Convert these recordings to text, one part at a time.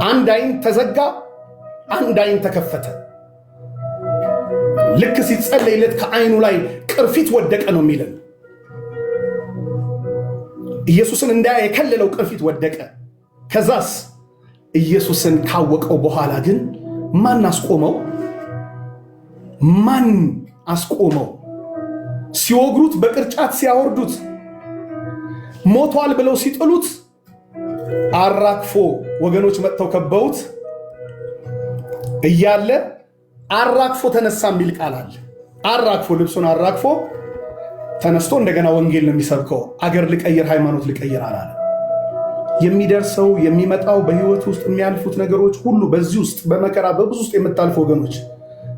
አንድ አይን ተዘጋ፣ አንድ አይን ተከፈተ። ልክ ሲጸለይለት ከአይኑ ላይ ቅርፊት ወደቀ ነው የሚለን። ኢየሱስን እንዳያ የከለለው ቅርፊት ወደቀ። ከዛስ ኢየሱስን ካወቀው በኋላ ግን ማን አስቆመው? ማን አስቆመው? ሲወግሩት፣ በቅርጫት ሲያወርዱት፣ ሞቷል ብለው ሲጥሉት አራግፎ ወገኖች መጥተው ከበውት እያለ አራግፎ ተነሳ የሚል ቃል አለ። አራግፎ ልብሱን አራግፎ ተነስቶ እንደገና ወንጌል ነው የሚሰብከው። አገር ልቀይር፣ ሃይማኖት ልቀይር አላለ። የሚደርሰው የሚመጣው በህይወት ውስጥ የሚያልፉት ነገሮች ሁሉ በዚህ ውስጥ በመከራ በብዙ ውስጥ የምታልፉ ወገኖች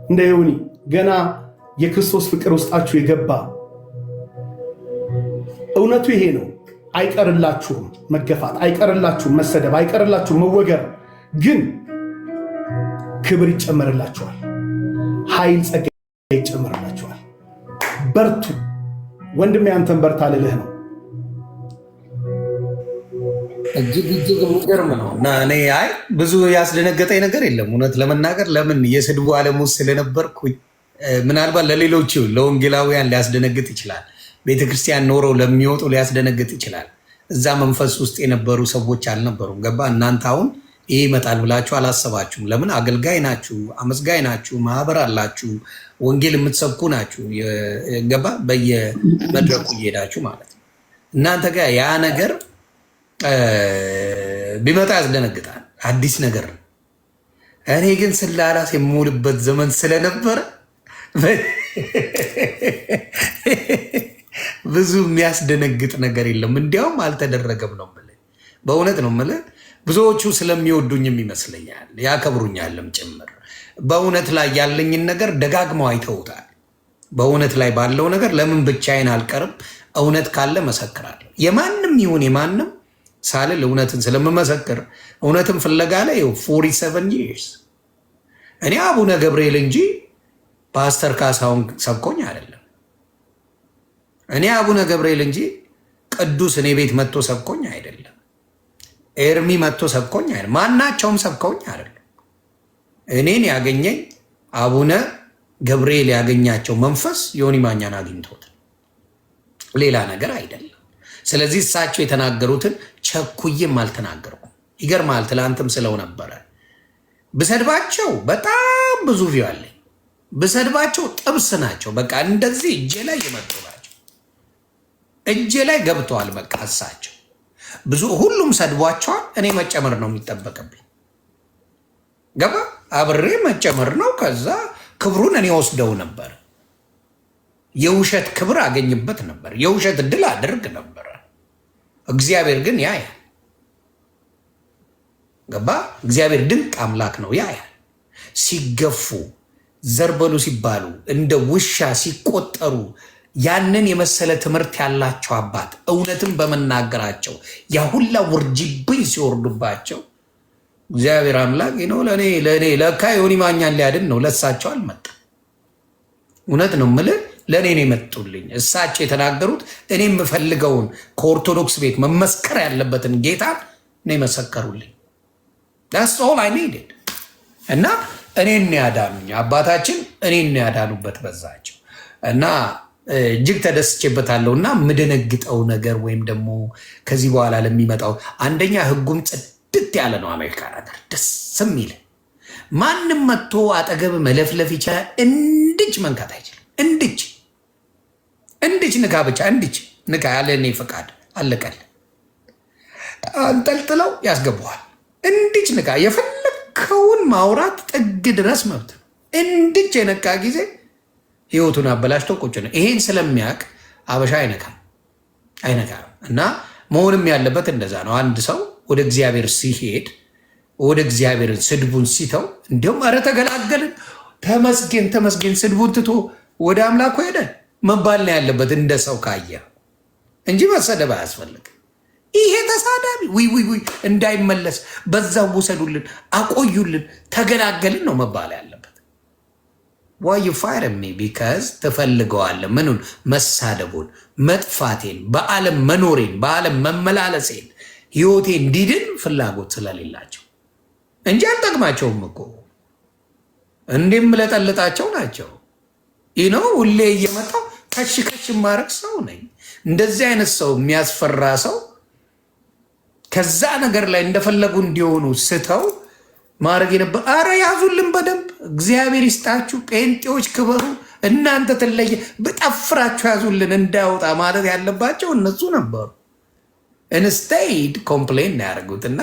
እንደ ዮኒ ገና የክርስቶስ ፍቅር ውስጣችሁ የገባ እውነቱ ይሄ ነው። አይቀርላችሁም መገፋት፣ አይቀርላችሁም መሰደብ፣ አይቀርላችሁም መወገር፣ ግን ክብር ይጨመርላችኋል፣ ኃይል ጸጋ ይጨመርላችኋል። በርቱ ወንድሜ፣ አንተን በርታ ልልህ ነው። እጅግ የሚገርም ነው እና እኔ ብዙ ያስደነገጠኝ ነገር የለም እውነት ለመናገር። ለምን የስድቡ ዓለም ውስጥ ስለነበርኩኝ ምናልባት ለሌሎች ለወንጌላውያን ሊያስደነግጥ ይችላል። ቤተክርስቲያን ኖረው ለሚወጡ ሊያስደነግጥ ይችላል። እዛ መንፈስ ውስጥ የነበሩ ሰዎች አልነበሩም። ገባ? እናንተ አሁን ይህ ይመጣል ብላችሁ አላሰባችሁም። ለምን? አገልጋይ ናችሁ፣ አመስጋይ ናችሁ፣ ማህበር አላችሁ፣ ወንጌል የምትሰብኩ ናችሁ። ገባ? በየመድረኩ እየሄዳችሁ ማለት ነው። እናንተ ጋር ያ ነገር ቢመጣ ያስደነግጣል። አዲስ ነገር ነው። እኔ ግን ስላላስ የምውልበት ዘመን ስለነበረ ብዙ የሚያስደነግጥ ነገር የለም። እንዲያውም አልተደረገም ነው የምልህ። በእውነት ነው የምልህ። ብዙዎቹ ስለሚወዱኝም ይመስለኛል ያከብሩኛልም ጭምር። በእውነት ላይ ያለኝን ነገር ደጋግመው አይተውታል። በእውነት ላይ ባለው ነገር ለምን ብቻዬን አልቀርም? እውነት ካለ መሰክራለሁ። የማንም ይሁን የማንም ሳልል እውነትን ስለምመሰክር እውነትን ፍለጋ ላይ 47 years እኔ አቡነ ገብርኤል እንጂ ፓስተር ካሳሁን ሰብኮኝ አይደለም። እኔ አቡነ ገብርኤል እንጂ ቅዱስ እኔ ቤት መጥቶ ሰብኮኝ አይደለም። ኤርሚ መጥቶ ሰብኮኝ አይደለም። ማናቸውም ሰብከውኝ አይደለም። እኔን ያገኘኝ አቡነ ገብርኤል ያገኛቸው መንፈስ ዮኒ ማኛን አግኝቶት ሌላ ነገር አይደለም። ስለዚህ እሳቸው የተናገሩትን ቸኩዬም አልተናገርኩም። ይገርማል። ትላንትም ስለው ነበረ ብሰድባቸው በጣም ብዙ ቪው አለኝ። ብሰድባቸው ጥብስ ናቸው። በቃ እንደዚህ እጄ ላይ የመጡ ናቸው። እጄ ላይ ገብተዋል። በቃ እሳቸው ብዙ ሁሉም ሰድቧቸዋል። እኔ መጨመር ነው የሚጠበቅብኝ። ገባ? አብሬ መጨመር ነው። ከዛ ክብሩን እኔ ወስደው ነበር። የውሸት ክብር አገኝበት ነበር። የውሸት ድል አድርግ ነበረ። እግዚአብሔር ግን ያያል። ገባ? እግዚአብሔር ድንቅ አምላክ ነው። ያያል። ሲገፉ ዘርበሉ ሲባሉ እንደ ውሻ ሲቆጠሩ ያንን የመሰለ ትምህርት ያላቸው አባት እውነትን በመናገራቸው ያሁላ ውርጅብኝ ሲወርዱባቸው እግዚአብሔር አምላክ ነው ለእኔ ለካ ዮኒ ማኛን ሊያድን ነው። ለእሳቸው አልመጣም። እውነት ነው የምልህ፣ ለእኔ ነው የመጡልኝ። እሳቸው የተናገሩት እኔ የምፈልገውን ከኦርቶዶክስ ቤት መመስከር ያለበትን ጌታ ነው የመሰከሩልኝ። ዳስ ኦል አይ ኒድድ። እና እኔን ያዳኑኝ አባታችን እኔን ያዳኑበት በዛቸው እና እጅግ ተደስቼበታለሁ። እና የምደነግጠው ነገር ወይም ደግሞ ከዚህ በኋላ ለሚመጣው አንደኛ ህጉም ጽድት ያለ ነው። አሜሪካ ነገር ደስ የሚል ማንም መጥቶ አጠገብ መለፍለፍ ይችላል። እንድች መንካት አይችልም። እንድች ንካ፣ ብቻ እንድች ንካ ያለ እኔ ፈቃድ አለቀል። አንጠልጥለው ያስገባዋል። እንድች ንካ፣ የፈለከውን ማውራት ጥግ ድረስ መብት ነው። እንድች የነካ ጊዜ ህይወቱን አበላሽቶ ቁጭ ነው። ይሄን ስለሚያውቅ አበሻ አይነካም። እና መሆንም ያለበት እንደዛ ነው። አንድ ሰው ወደ እግዚአብሔር ሲሄድ ወደ እግዚአብሔርን ስድቡን ሲተው እንዲሁም ኧረ ተገላገልን ተመስገን ስድቡን ትቶ ወደ አምላኩ ሄደ መባል ነው ያለበት እንደ ሰው ካየ እንጂ መሰደብ አያስፈልግም። ይሄ ተሳዳቢ ውይ እንዳይመለስ በዛው ውሰዱልን፣ አቆዩልን፣ ተገላገልን ነው መባል ያለበት። ዋይ ዩ ፋይር ሚ ቢካዝ ትፈልገዋለህ። ምኑን? መሳደቡን፣ መጥፋቴን፣ በዓለም መኖሬን፣ በዓለም መመላለሴን፣ ህይወቴ እንዲድን ፍላጎት ስለሌላቸው እንጂ አልጠቅማቸውም እኮ እንደምለጠልጣቸው ናቸው። ይህ ነው ሁሌ እየመጣው ከሽ ማረግ ሰው ነኝ። እንደዚህ አይነት ሰው የሚያስፈራ ሰው ከዛ ነገር ላይ እንደፈለጉ እንዲሆኑ ስተው ማድረግ የነበር። አረ ያዙልን በደንብ እግዚአብሔር ይስጣችሁ። ጴንጤዎች ክበሩ። እናንተ ተለየ በጠፍራችሁ ያዙልን እንዳያወጣ ማለት ያለባቸው እነሱ ነበሩ። ኢንስቴድ ኮምፕሌን ያደርጉትና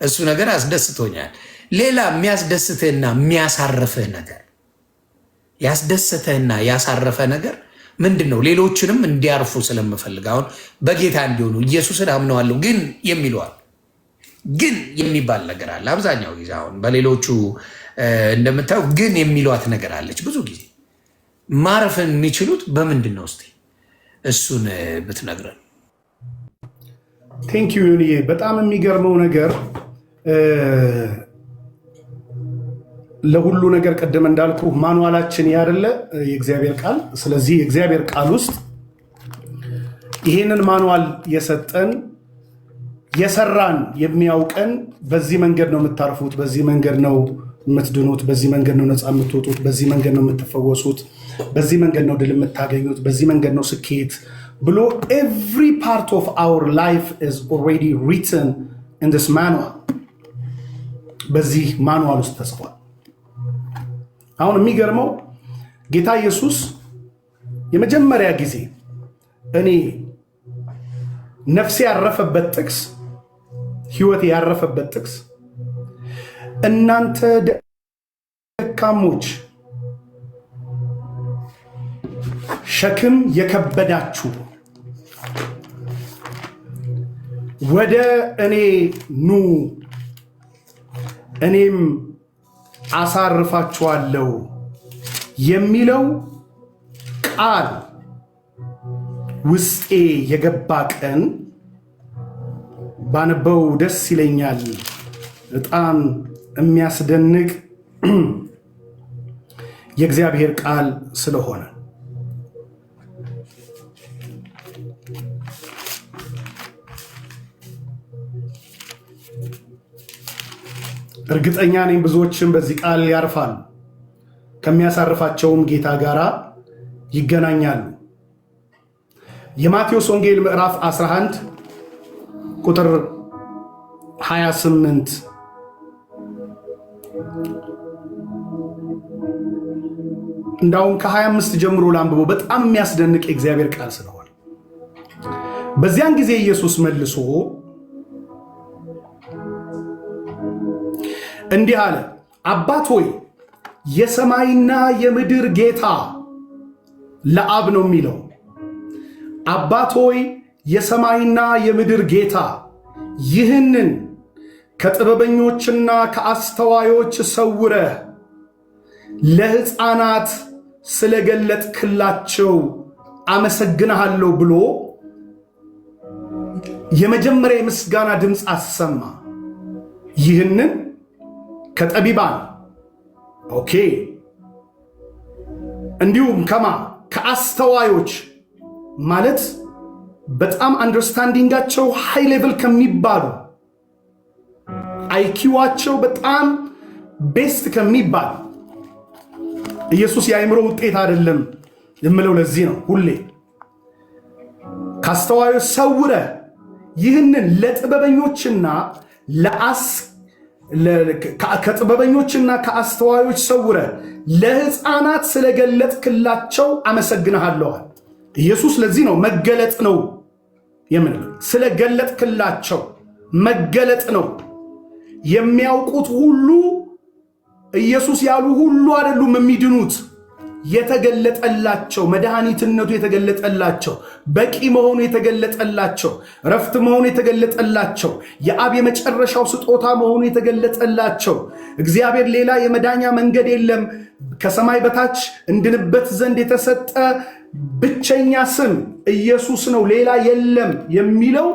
እሱ ነገር አስደስቶኛል። ሌላ የሚያስደስትህና የሚያሳርፍህ ነገር ያስደስተህና ያሳረፈ ነገር ምንድን ነው? ሌሎችንም እንዲያርፉ ስለምፈልግ አሁን በጌታ እንዲሆኑ ኢየሱስን አምነዋለሁ ግን የሚለዋል ግን የሚባል ነገር አለ። አብዛኛው ጊዜ አሁን በሌሎቹ እንደምታየው ግን የሚሏት ነገር አለች። ብዙ ጊዜ ማረፍን የሚችሉት በምንድን ነው? እስኪ እሱን ብትነግረን። ቴንክ ዩ ዩኒዬ። በጣም የሚገርመው ነገር ለሁሉ ነገር ቀደም እንዳልኩ ማኑዋላችን ያደለ የእግዚአብሔር ቃል። ስለዚህ የእግዚአብሔር ቃል ውስጥ ይህንን ማኑዋል የሰጠን የሰራን የሚያውቀን በዚህ መንገድ ነው የምታርፉት፣ በዚህ መንገድ ነው የምትድኑት፣ በዚህ መንገድ ነው ነፃ የምትወጡት፣ በዚህ መንገድ ነው የምትፈወሱት፣ በዚህ መንገድ ነው ድል የምታገኙት፣ በዚህ መንገድ ነው ስኬት ብሎ ኤቭሪ ፓርት ኦፍ አወር ላይፍ ኢዝ ኦልሬዲ ሪትን ኢን ዲስ ማኑዋል። በዚህ ማኑዋል ውስጥ ተጽፏል። አሁን የሚገርመው ጌታ ኢየሱስ የመጀመሪያ ጊዜ እኔ ነፍሴ ያረፈበት ጥቅስ፣ ህይወት ያረፈበት ጥቅስ እናንተ ደካሞች ሸክም የከበዳችሁ ወደ እኔ ኑ እኔም አሳርፋችኋለሁ የሚለው ቃል ውስጤ የገባ ቀን ባነበው ደስ ይለኛል። በጣም የሚያስደንቅ የእግዚአብሔር ቃል ስለሆነ እርግጠኛ ነኝ ብዙዎችም በዚህ ቃል ያርፋሉ፣ ከሚያሳርፋቸውም ጌታ ጋር ይገናኛሉ። የማቴዎስ ወንጌል ምዕራፍ 11 ቁጥር 28 እንዳውም ከ25 ጀምሮ ላንብበው። በጣም የሚያስደንቅ የእግዚአብሔር ቃል ስለሆነ በዚያን ጊዜ ኢየሱስ መልሶ እንዲህ አለ፣ አባት ሆይ የሰማይና የምድር ጌታ ለአብ ነው የሚለው። አባት ሆይ የሰማይና የምድር ጌታ ይህንን ከጥበበኞችና ከአስተዋዮች ሰውረህ ለሕፃናት ስለገለጥክላቸው አመሰግንሃለሁ ብሎ የመጀመሪያ የምስጋና ድምፅ አሰማ። ይህንን ከጠቢባን ኦኬ፣ እንዲሁም ከአስተዋዮች ማለት በጣም አንደርስታንዲንጋቸው ሃይ ሌቭል ከሚባሉ አይኪዋቸው በጣም ቤስት ከሚባል ኢየሱስ የአእምሮ ውጤት አይደለም የምለው ለዚህ ነው። ሁሌ ከአስተዋዮች ሰውረ ይህንን ለጥበበኞችና ከጥበበኞችና ከአስተዋዮች ሰውረ ለሕፃናት ስለገለጥክላቸው አመሰግንሃለዋል። ኢየሱስ ለዚህ ነው መገለጥ ነው የምንለው። ስለገለጥክላቸው መገለጥ ነው። የሚያውቁት ሁሉ ኢየሱስ ያሉ ሁሉ አይደሉም የሚድኑት። የተገለጠላቸው መድኃኒትነቱ የተገለጠላቸው፣ በቂ መሆኑ የተገለጠላቸው፣ ረፍት መሆኑ የተገለጠላቸው፣ የአብ የመጨረሻው ስጦታ መሆኑ የተገለጠላቸው፣ እግዚአብሔር ሌላ የመዳኛ መንገድ የለም ከሰማይ በታች እንድንበት ዘንድ የተሰጠ ብቸኛ ስም ኢየሱስ ነው ሌላ የለም የሚለው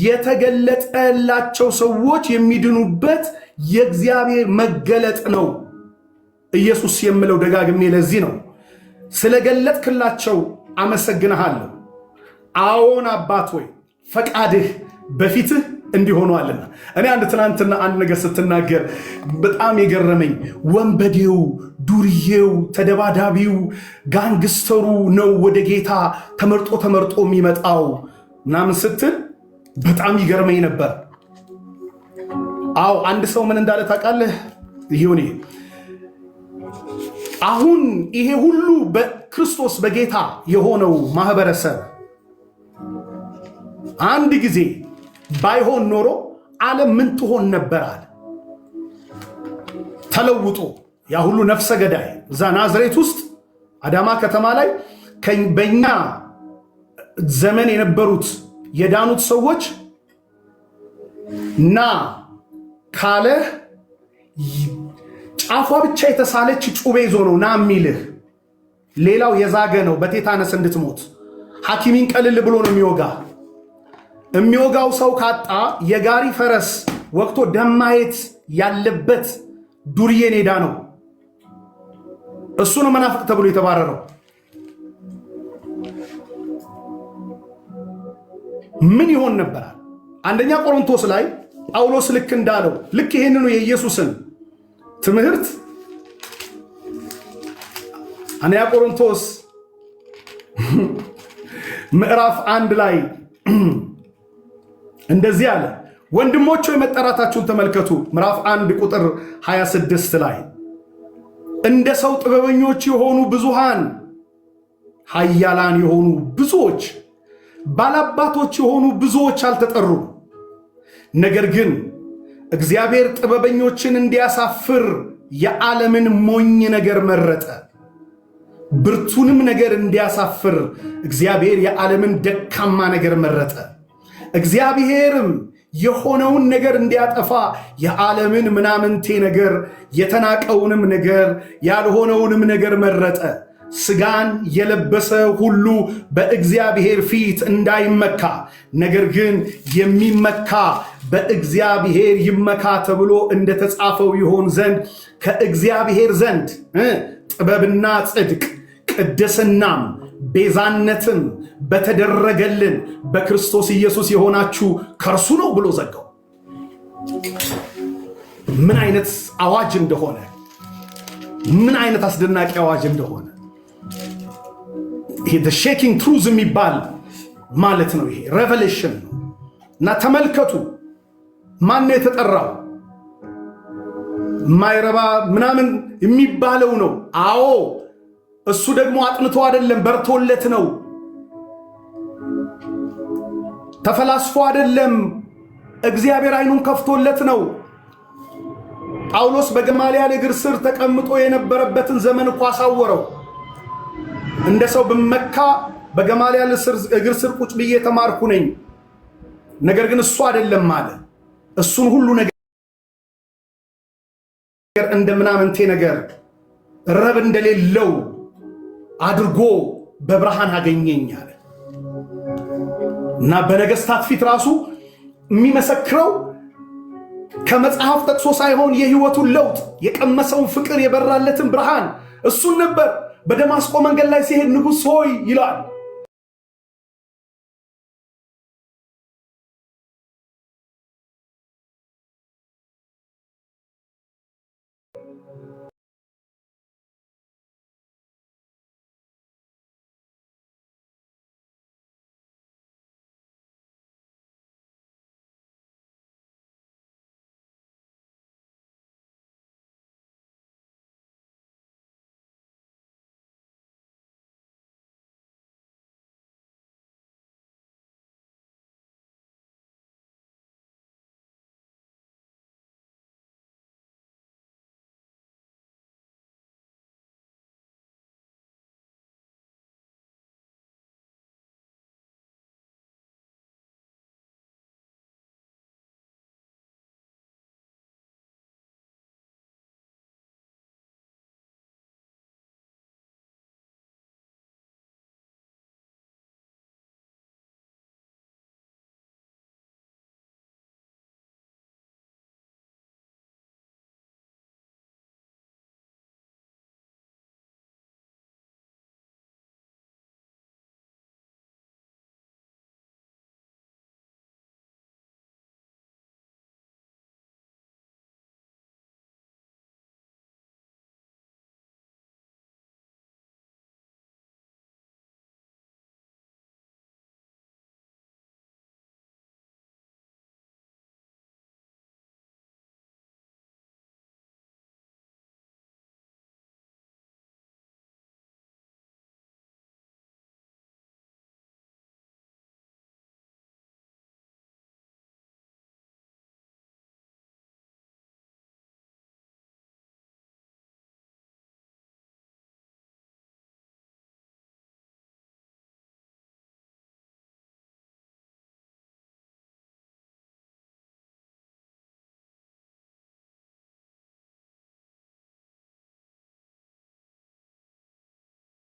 የተገለጠላቸው ሰዎች የሚድኑበት የእግዚአብሔር መገለጥ ነው ኢየሱስ የምለው ደጋግሜ ለዚህ ነው። ስለገለጥክላቸው አመሰግንሃለሁ። አዎን አባት ሆይ ፈቃድህ በፊትህ እንዲሆኗልና። እኔ ትናንትና አንድ ነገር ስትናገር በጣም የገረመኝ ወንበዴው፣ ዱርዬው፣ ተደባዳቢው፣ ጋንግስተሩ ነው ወደ ጌታ ተመርጦ የሚመጣው ምናምን ስትል በጣም ይገርመኝ ነበር። አዎ አንድ ሰው ምን እንዳለ ታውቃለህ? ይሁን አሁን ይሄ ሁሉ በክርስቶስ በጌታ የሆነው ማህበረሰብ አንድ ጊዜ ባይሆን ኖሮ ዓለም ምን ትሆን ነበራል? ተለውጦ ያ ሁሉ ነፍሰ ገዳይ እዛ ናዝሬት ውስጥ አዳማ ከተማ ላይ በእኛ ዘመን የነበሩት የዳኑት ሰዎች ና ካለ ጫፏ ብቻ የተሳለች ጩቤ ይዞ ነው ና የሚልህ። ሌላው የዛገ ነው በቴታነስ እንድትሞት ሐኪሚን ቀልል ብሎ ነው የሚወጋው ሰው ካጣ የጋሪ ፈረስ ወቅቶ ደም ማየት ያለበት ዱርዬ ኔዳ ነው። እሱ ነው መናፍቅ ተብሎ የተባረረው። ምን ይሆን ነበራል? አንደኛ ቆሮንቶስ ላይ ጳውሎስ ልክ እንዳለው ልክ ይሄንኑ የኢየሱስን ትምህርት አንደኛ ቆሮንቶስ ምዕራፍ 1 ላይ እንደዚህ አለ። ወንድሞች ሆይ መጠራታችሁን ተመልከቱ። ምዕራፍ 1 ቁጥር 26 ላይ እንደ ሰው ጥበበኞች የሆኑ ብዙሃን፣ ኃያላን የሆኑ ብዙዎች፣ ባላባቶች የሆኑ ብዙዎች አልተጠሩም። ነገር ግን እግዚአብሔር ጥበበኞችን እንዲያሳፍር የዓለምን ሞኝ ነገር መረጠ። ብርቱንም ነገር እንዲያሳፍር እግዚአብሔር የዓለምን ደካማ ነገር መረጠ። እግዚአብሔርም የሆነውን ነገር እንዲያጠፋ የዓለምን ምናምንቴ ነገር፣ የተናቀውንም ነገር፣ ያልሆነውንም ነገር መረጠ። ሥጋን የለበሰ ሁሉ በእግዚአብሔር ፊት እንዳይመካ፣ ነገር ግን የሚመካ በእግዚአብሔር ይመካ ተብሎ እንደተጻፈው ይሆን ዘንድ ከእግዚአብሔር ዘንድ ጥበብና ጽድቅ ቅድስናም ቤዛነትም በተደረገልን በክርስቶስ ኢየሱስ የሆናችሁ ከእርሱ ነው ብሎ ዘጋው። ምን አይነት አዋጅ እንደሆነ፣ ምን አይነት አስደናቂ አዋጅ እንደሆነ ይሄ ሼኪንግ ትሩዝ የሚባል ማለት ነው። ይሄ ሬቨሌሽን ነው። እና ተመልከቱ፣ ማን ነው የተጠራው? ማይረባ ምናምን የሚባለው ነው። አዎ እሱ ደግሞ አጥንቶ አይደለም፣ በርቶለት ነው። ተፈላስፎ አይደለም፣ እግዚአብሔር አይኑን ከፍቶለት ነው። ጳውሎስ በገማልያል እግር ስር ተቀምጦ የነበረበትን ዘመን እኮ አሳወረው። እንደ ሰው ብመካ በገማልያል እግር ስር ቁጭ ብዬ ተማርኩ ነኝ። ነገር ግን እሱ አይደለም አለ። እሱን ሁሉ ነገር እንደምናምንቴ ነገር ረብ እንደሌለው አድርጎ በብርሃን አገኘኝ አለ እና በነገስታት ፊት ራሱ የሚመሰክረው ከመጽሐፍ ጠቅሶ ሳይሆን የህይወቱን ለውጥ የቀመሰውን ፍቅር የበራለትን ብርሃን እሱን ነበር። በደማስቆ መንገድ ላይ ሲሄድ ንጉሥ ሆይ ይላል።